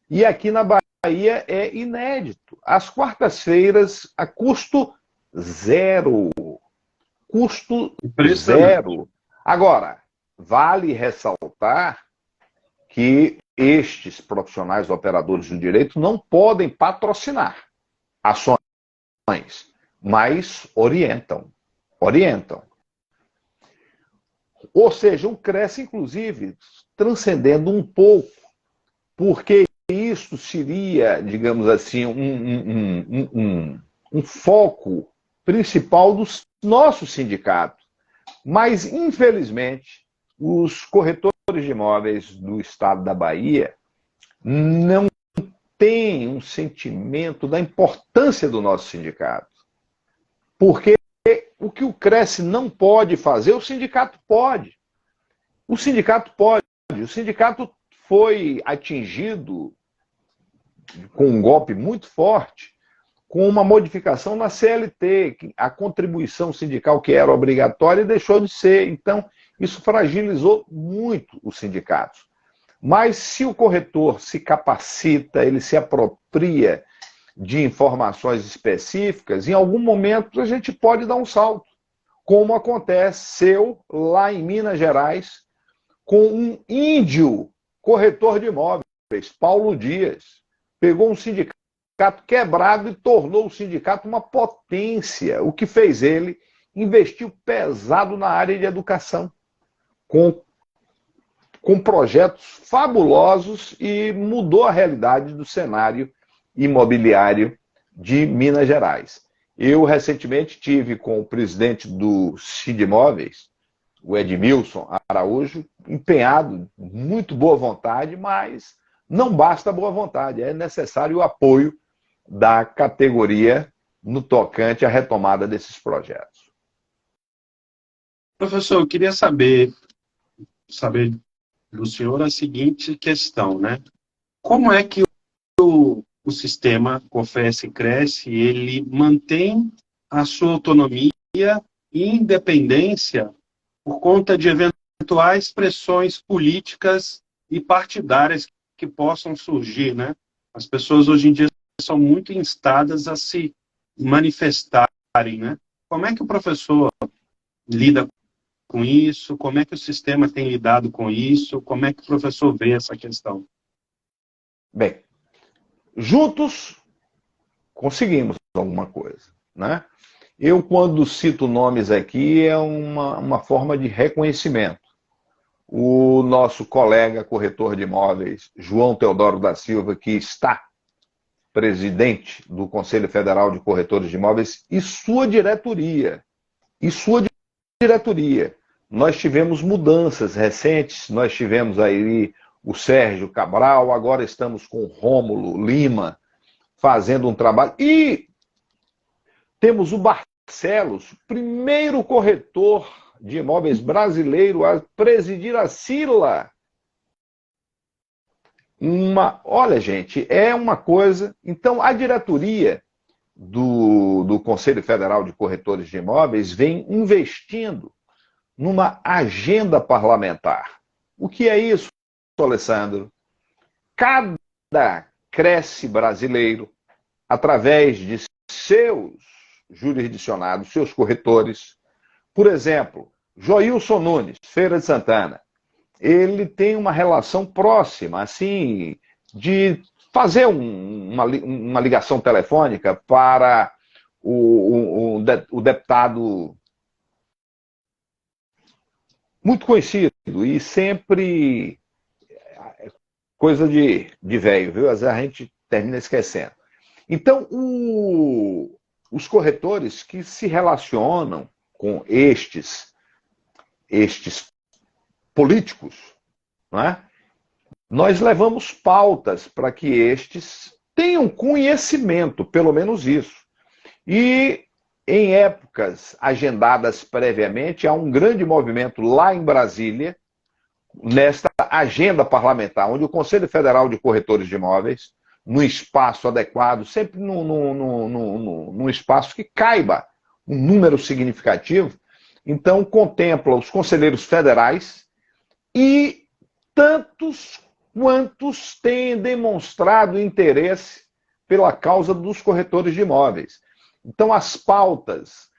E aqui na Bahia é inédito. Às quartas-feiras, a custo zero. Custo zero. Agora, vale ressaltar que estes profissionais operadores do direito não podem patrocinar ações, mas orientam. Orientam. Ou seja, o Cresce, inclusive, transcendendo um pouco, porque isso seria, digamos assim, um foco principal do nosso sindicato. Mas, infelizmente, os corretores de imóveis do estado da Bahia não têm um sentimento da importância do nosso sindicato. Porque o que o Cresce não pode fazer, o sindicato pode. O sindicato pode. O sindicato foi atingido com um golpe muito forte, com uma modificação na CLT, a contribuição sindical que era obrigatória deixou de ser. Então, isso fragilizou muito os sindicatos. Mas se o corretor se capacita, ele se apropria de informações específicas, em algum momento a gente pode dar um salto, como aconteceu lá em Minas Gerais, com um índio corretor de imóveis, Paulo Dias. Pegou um sindicato quebrado e tornou o sindicato uma potência, o que fez ele investir pesado na área de educação, com projetos fabulosos e mudou a realidade do cenário imobiliário de Minas Gerais. Eu recentemente tive com o presidente do Sindimóveis, o Edmilson Araújo, empenhado, muito boa vontade, mas não basta a boa vontade, é necessário o apoio da categoria no tocante à retomada desses projetos. Professor, eu queria saber do senhor a seguinte questão, né? Como é que o sistema COFES Cresce, ele mantém a sua autonomia e independência por conta de eventuais pressões políticas e partidárias que possam surgir, né? As pessoas hoje em dia são muito instadas a se manifestarem, né? Como é que o professor lida com isso? Como é que o sistema tem lidado com isso? Como é que o professor vê essa questão? Bem, juntos conseguimos alguma coisa, né? Eu, quando cito nomes aqui, é uma forma de reconhecimento. O nosso colega corretor de imóveis, João Teodoro da Silva, que está presidente do Conselho Federal de Corretores de Imóveis, e sua diretoria. Nós tivemos mudanças recentes, nós tivemos aí o Sérgio Cabral, agora estamos com o Rômulo Lima fazendo um trabalho. E temos o Barcelos, primeiro corretor de imóveis brasileiro a presidir a Sila. Olha, gente, é uma coisa... Então, a diretoria do Conselho Federal de Corretores de Imóveis vem investindo numa agenda parlamentar. O que é isso, Alessandro? Cada Cresce brasileiro, através de seus jurisdicionados, seus corretores, por exemplo, Joilson Nunes, Feira de Santana, ele tem uma relação próxima, assim, de fazer uma ligação telefônica para o deputado muito conhecido e sempre coisa de velho, viu? Às vezes a gente termina esquecendo. Então, os corretores que se relacionam com estes políticos, não é? Nós levamos pautas para que estes tenham conhecimento, pelo menos isso. E em épocas agendadas previamente, há um grande movimento lá em Brasília, nesta agenda parlamentar, onde o Conselho Federal de Corretores de Imóveis, num espaço adequado, sempre num espaço que caiba um número significativo, então contempla os conselheiros federais e tantos quantos têm demonstrado interesse pela causa dos corretores de imóveis. Então, as pautas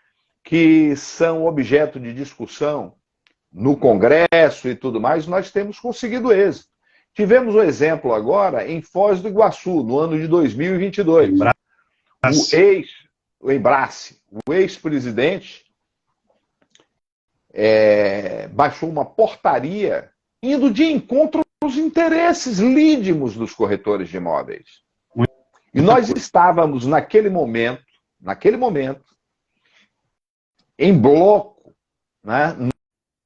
que são objeto de discussão no Congresso e tudo mais, nós temos conseguido êxito. Tivemos um exemplo agora em Foz do Iguaçu, no ano de 2022. O Embrace, o ex-presidente, baixou uma portaria indo de encontro aos interesses lídimos dos corretores de imóveis. E nós estávamos, naquele momento, em bloco, né,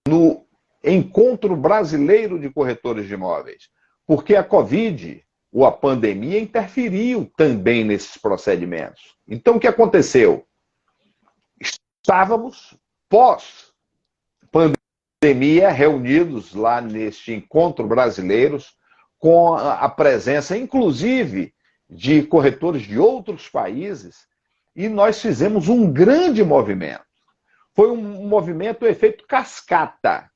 no Encontro Brasileiro de Corretores de Imóveis, porque a Covid, ou a pandemia, interferiu também nesses procedimentos. Então, o que aconteceu? Estávamos, pós-pandemia, reunidos lá neste Encontro Brasileiros, com a presença, inclusive, de corretores de outros países, e nós fizemos um grande movimento. Foi um movimento, efeito cascata.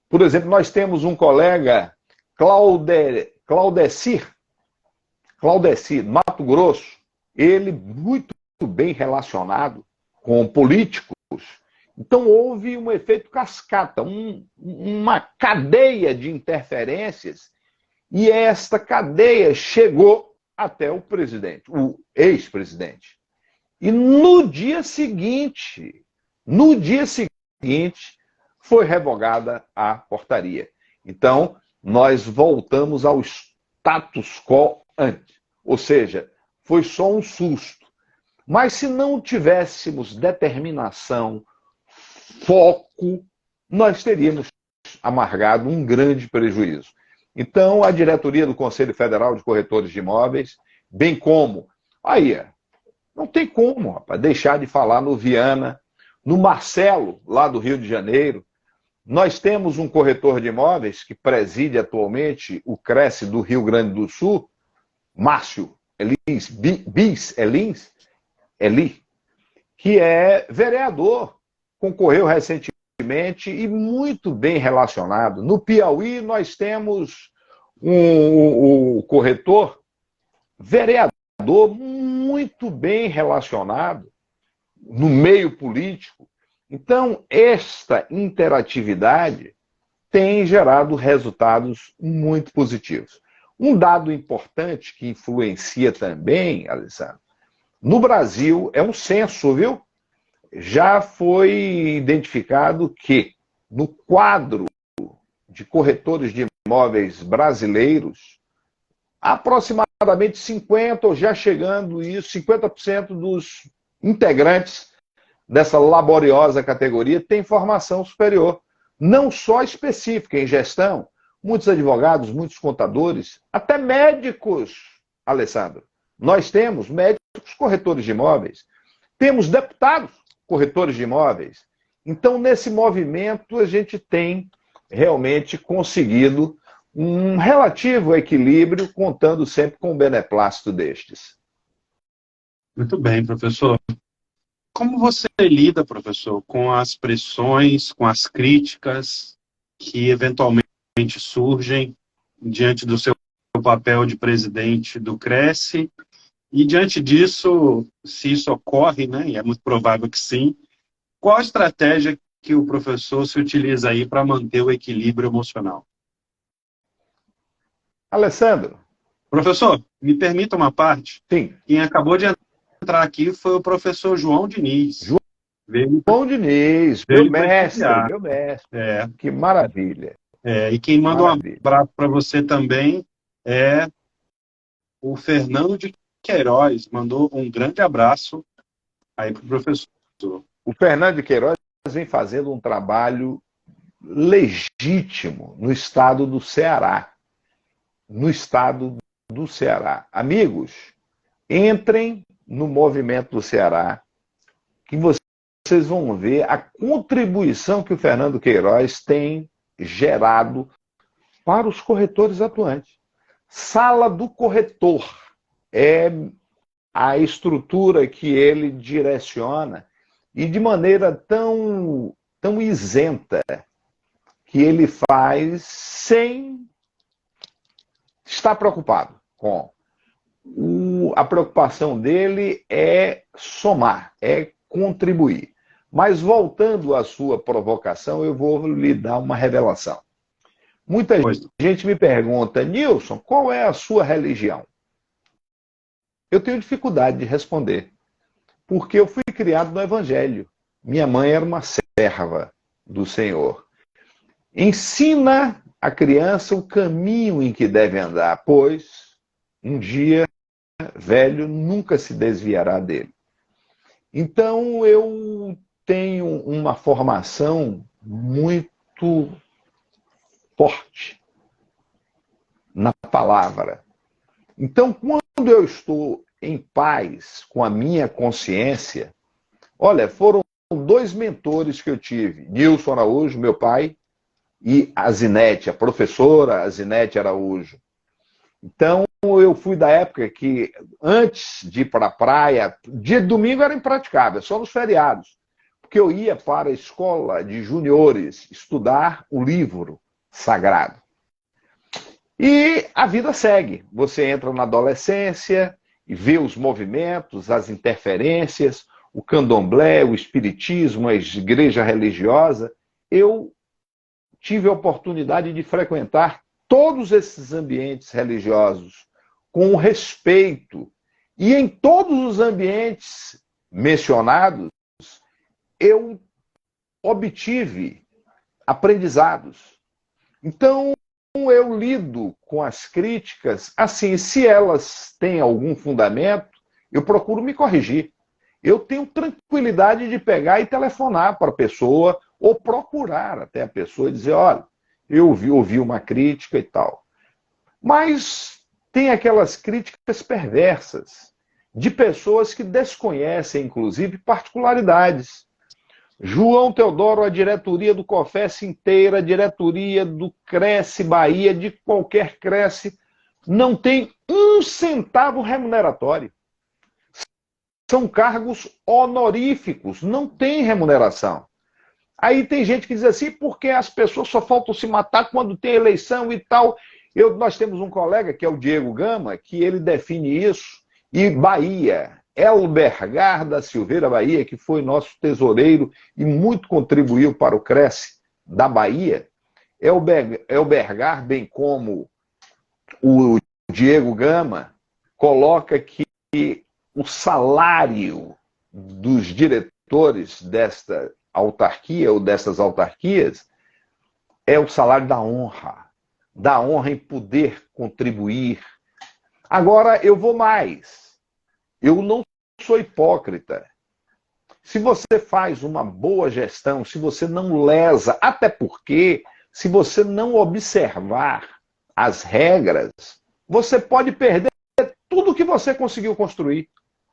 Por exemplo, nós temos um colega, Claudecir, Mato Grosso, ele muito bem relacionado com políticos. Então houve um efeito cascata, uma cadeia de interferências, e esta cadeia chegou até o presidente, o ex-presidente. E no dia seguinte, foi revogada a portaria. Então, nós voltamos ao status quo ante. Ou seja, foi só um susto. Mas se não tivéssemos determinação, foco, nós teríamos amargado um grande prejuízo. Então, a diretoria do Conselho Federal de Corretores de Imóveis, bem como, não tem como, rapaz, deixar de falar no Viana, no Marcelo, lá do Rio de Janeiro. Nós temos um corretor de imóveis que preside atualmente o Cresce do Rio Grande do Sul, Márcio Eli, que é vereador, concorreu recentemente e muito bem relacionado. No Piauí, nós temos um corretor, vereador, muito bem relacionado no meio político. Então, esta interatividade tem gerado resultados muito positivos. Um dado importante que influencia também, Alessandro, no Brasil é um censo, viu? Já foi identificado que no quadro de corretores de imóveis brasileiros, aproximadamente 50%, ou já chegando isso, 50% dos integrantes dessa laboriosa categoria tem formação superior, não só específica em gestão, muitos advogados, muitos contadores, até médicos, Alessandro. Nós temos médicos corretores de imóveis, temos deputados corretores de imóveis. Então, nesse movimento, a gente tem realmente conseguido um relativo equilíbrio, contando sempre com o beneplácito destes. Muito bem, professor. Como você lida, professor, com as pressões, com as críticas que eventualmente surgem diante do seu papel de presidente do Cresce? E diante disso, se isso ocorre, né, e é muito provável que sim, qual a estratégia que o professor se utiliza aí para manter o equilíbrio emocional? Alessandro. Professor, me permita uma parte. Sim. Quem acabou de entrar aqui foi o professor João Diniz. João Diniz, Veio prestigiar. meu mestre. Que maravilha. E quem manda um abraço para você também é o Fernando de Queiroz. Mandou um grande abraço aí para o professor. O Fernando de Queiroz vem fazendo um trabalho legítimo no estado do Ceará. No estado do Ceará. Amigos, entrem no Movimento do Ceará, que vocês vão ver a contribuição que o Fernando Queiroz tem gerado para os corretores atuantes. Sala do corretor é a estrutura que ele direciona e de maneira tão isenta que ele faz sem estar preocupado com. A preocupação dele é somar, é contribuir. Mas voltando à sua provocação, eu vou lhe dar uma revelação. Muita gente me pergunta, Nilson, qual é a sua religião? Eu tenho dificuldade de responder, porque eu fui criado no Evangelho. Minha mãe era uma serva do Senhor. Ensina a criança o caminho em que deve andar, pois um dia velho nunca se desviará dele. Então eu tenho uma formação muito forte na palavra. Então, quando eu estou em paz com a minha consciência, olha, foram 2 mentores que eu tive, Nilson Araújo, meu pai, e a Zinete, a professora Zinete Araújo. Então, eu fui da época que, antes de ir para a praia, dia de domingo era impraticável, só nos feriados, porque eu ia para a escola de juniores estudar o livro sagrado. E a vida segue. Você entra na adolescência e vê os movimentos, as interferências, o candomblé, o espiritismo, a igreja religiosa. Eu tive a oportunidade de frequentar todos esses ambientes religiosos com respeito. E em todos os ambientes mencionados, eu obtive aprendizados. Então, eu lido com as críticas, assim, se elas têm algum fundamento, eu procuro me corrigir. Eu tenho tranquilidade de pegar e telefonar para a pessoa, ou procurar até a pessoa e dizer, olha, eu ouvi uma crítica e tal. Mas tem aquelas críticas perversas, de pessoas que desconhecem, inclusive, particularidades. João Teodoro, a diretoria do COFES inteira, a diretoria do Cresce Bahia, de qualquer Cresce, não tem 1 centavo remuneratório. São cargos honoríficos, não tem remuneração. Aí tem gente que diz assim, porque as pessoas só faltam se matar quando tem eleição e tal. Nós temos um colega, que é o Diego Gama, que ele define isso, e Bahia, Elbergar da Silveira Bahia, que foi nosso tesoureiro e muito contribuiu para o Cresce da Bahia, Elbergar, bem como o Diego Gama, coloca que o salário dos diretores desta autarquia ou dessas autarquias é o salário da honra em poder contribuir. Agora, eu vou mais. Eu não sou hipócrita. Se você faz uma boa gestão, se você não lesa, até porque, se você não observar as regras, você pode perder tudo que você conseguiu construir,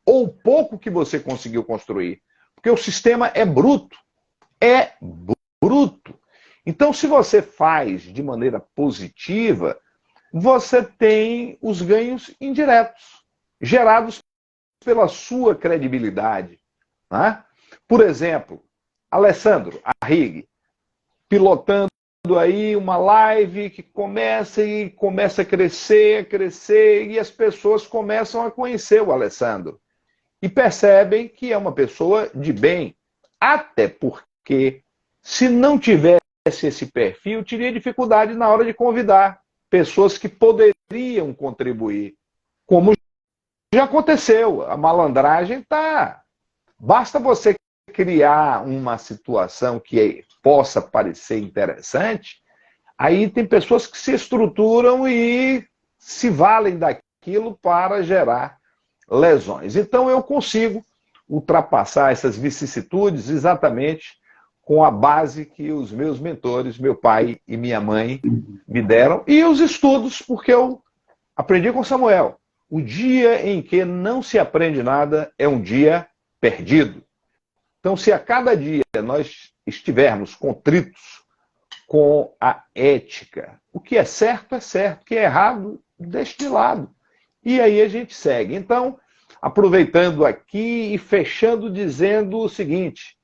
ou pouco que você conseguiu construir. Porque o sistema é bruto. É bruto. Então, se você faz de maneira positiva, você tem os ganhos indiretos, gerados pela sua credibilidade. Né? Por exemplo, Alessandro Arrighi, pilotando aí uma live que começa a crescer, e as pessoas começam a conhecer o Alessandro. E percebem que é uma pessoa de bem. Até porque, se não tivesse esse perfil, teria dificuldade na hora de convidar pessoas que poderiam contribuir, como já aconteceu. A malandragem tá. Basta você criar uma situação que possa parecer interessante, aí tem pessoas que se estruturam e se valem daquilo para gerar lesões. Então eu consigo ultrapassar essas vicissitudes exatamente com a base que os meus mentores, meu pai e minha mãe, me deram, e os estudos, porque eu aprendi com Samuel. O dia em que não se aprende nada é um dia perdido. Então, se a cada dia nós estivermos contritos com a ética, o que é certo, o que é errado, deixa de lado. E aí a gente segue. Então, aproveitando aqui e fechando dizendo o seguinte: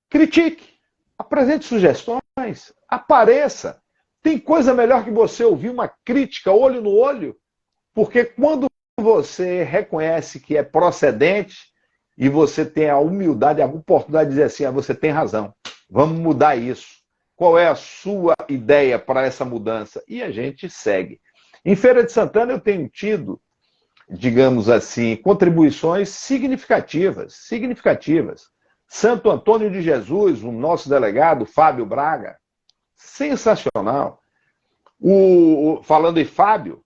critique, apresente sugestões, apareça. Tem coisa melhor que você ouvir uma crítica olho no olho? Porque quando você reconhece que é procedente e você tem a humildade, a oportunidade de dizer assim, você tem razão, vamos mudar isso. Qual é a sua ideia para essa mudança? E a gente segue. Em Feira de Santana eu tenho tido, digamos assim, contribuições significativas. Santo Antônio de Jesus, o nosso delegado, Fábio Braga, sensacional. Falando em Fábio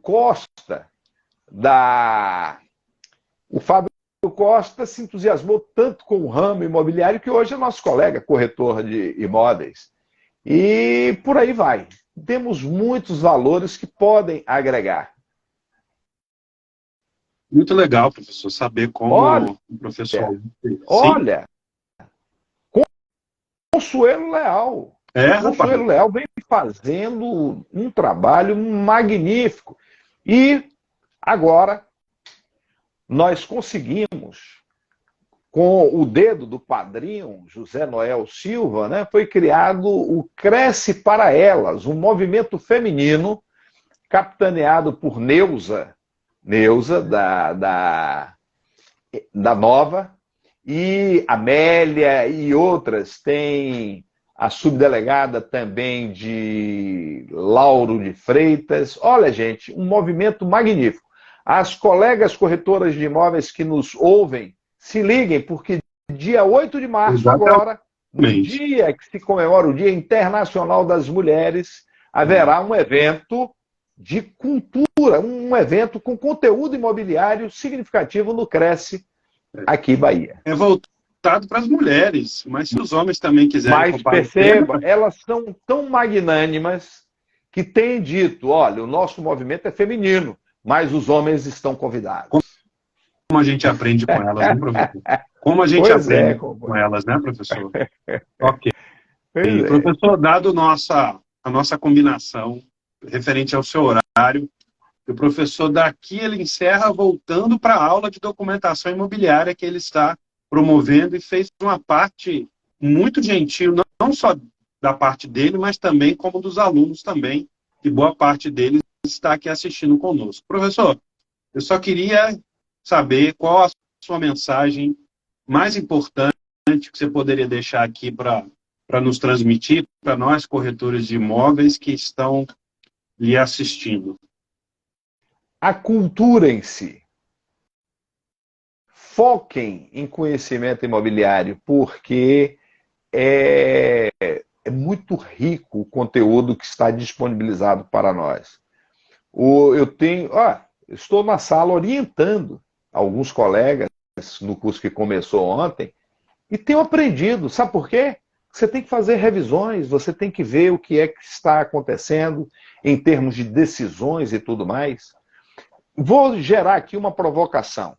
Costa, o Fábio Costa se entusiasmou tanto com o ramo imobiliário que hoje é nosso colega corretor de imóveis. E por aí vai. Temos muitos valores que podem agregar. Muito legal, professor, saber como o professor... Olha, Consuelo Leal. Consuelo Leal vem fazendo um trabalho magnífico. E agora nós conseguimos, com o dedo do padrinho José Noel Silva, né, foi criado o Cresce para Elas, um movimento feminino capitaneado por Neuza da Nova, e Amélia e outras. Tem a subdelegada também de Lauro de Freitas. Olha, gente, um movimento magnífico. As colegas corretoras de imóveis que nos ouvem, se liguem, porque dia 8 de março, agora, no dia que se comemora o Dia Internacional das Mulheres, haverá um evento de cultura, um evento com conteúdo imobiliário significativo no Cresce, aqui Bahia. É voltado para as mulheres, mas se os homens também quiserem comparecer... Mas perceba, elas são tão magnânimas que têm dito, olha, o nosso movimento é feminino, mas os homens estão convidados. Como a gente aprende com elas, né, professor? Como a gente aprende com elas, né, professor? Ok. E, professor, dado a nossa combinação referente ao seu horário, o professor daqui ele encerra voltando para a aula de documentação imobiliária que ele está promovendo, e fez uma parte muito gentil, não só da parte dele, mas também como dos alunos também, e boa parte deles está aqui assistindo conosco. Professor, eu só queria saber qual a sua mensagem mais importante que você poderia deixar aqui para nos transmitir, para nós corretores de imóveis que estão lhe assistindo. A cultura em si. Foquem em conhecimento imobiliário, porque é muito rico o conteúdo que está disponibilizado para nós. Estou na sala orientando alguns colegas no curso que começou ontem e tenho aprendido. Sabe por quê? Você tem que fazer revisões, você tem que ver o que é que está acontecendo em termos de decisões e tudo mais. Vou gerar aqui uma provocação.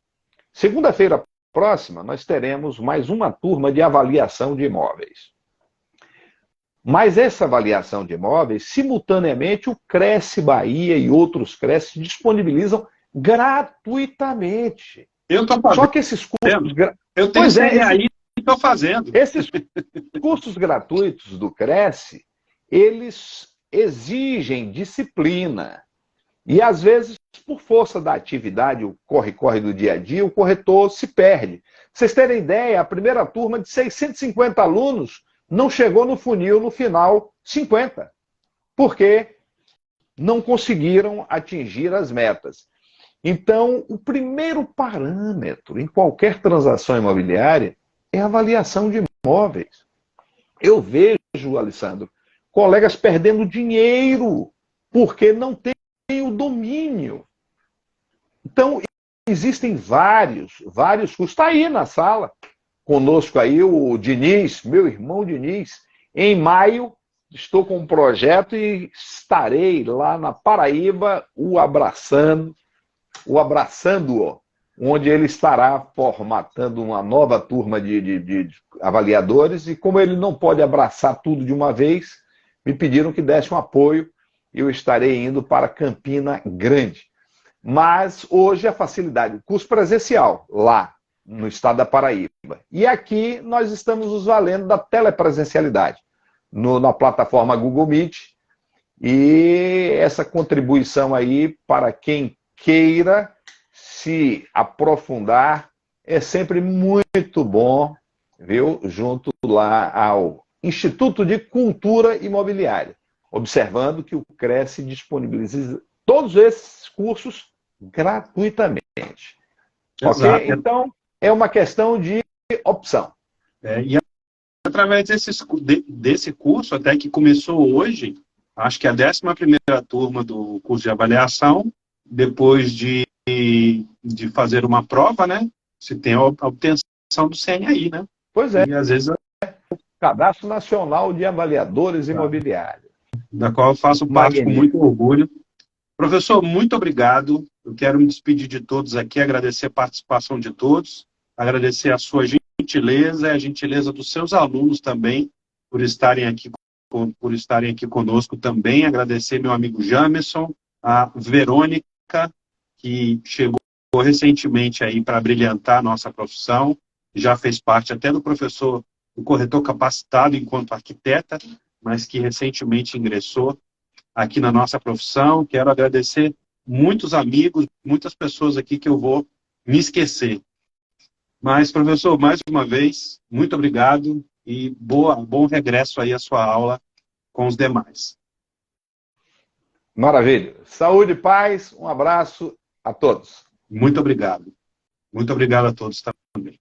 Segunda-feira próxima, nós teremos mais uma turma de avaliação de imóveis. Mas essa avaliação de imóveis, simultaneamente, o Cresce Bahia e outros Cresce disponibilizam gratuitamente. Eu estou fazendo. Só que esses cursos... Eu tenho aí e estou fazendo. Esses cursos gratuitos do Cresce, eles exigem disciplina. E, às vezes, por força da atividade, o corre-corre do dia a dia, o corretor se perde. Pra vocês terem ideia, a primeira turma de 650 alunos não chegou no funil, no final, 50. Porque não conseguiram atingir as metas. Então, o primeiro parâmetro em qualquer transação imobiliária é a avaliação de imóveis. Eu vejo, Alessandro, colegas perdendo dinheiro porque não tem o domínio. Então, existem vários cursos. Está aí na sala, conosco aí o Diniz, meu irmão Diniz. Em maio, estou com um projeto e estarei lá na Paraíba o abraçando-o, onde ele estará formatando uma nova turma de avaliadores, e como ele não pode abraçar tudo de uma vez, me pediram que desse um apoio, e eu estarei indo para Campina Grande. Mas hoje a facilidade, o curso presencial, lá no estado da Paraíba. E aqui nós estamos nos valendo da telepresencialidade, na plataforma Google Meet, e essa contribuição aí para quem queira se aprofundar é sempre muito bom, viu? Junto lá ao Instituto de Cultura Imobiliária, observando que o Cresce disponibiliza todos esses cursos gratuitamente. Ok? Exato. Então, é uma questão de opção. E através desse curso, até que começou hoje, acho que a 11ª turma do curso de avaliação, depois de fazer uma prova, né? Se tem a obtenção do CNI, né? Pois é. E às vezes, Cadastro Nacional de Avaliadores Imobiliários. da qual eu faço parte com muito orgulho. Professor, muito obrigado. Eu quero me despedir de todos aqui, agradecer a participação de todos, agradecer a sua gentileza e a gentileza dos seus alunos também, por estarem aqui conosco também. Agradecer meu amigo Jamerson, a Verônica, que chegou recentemente aí para brilhantar a nossa profissão, já fez parte até do corretor capacitado enquanto arquiteta, mas que recentemente ingressou aqui na nossa profissão. Quero agradecer muitos amigos, muitas pessoas aqui que eu vou me esquecer. Mas, professor, mais uma vez, muito obrigado e bom regresso aí à sua aula com os demais. Maravilha. Saúde e paz, um abraço a todos. Muito obrigado. Muito obrigado a todos também.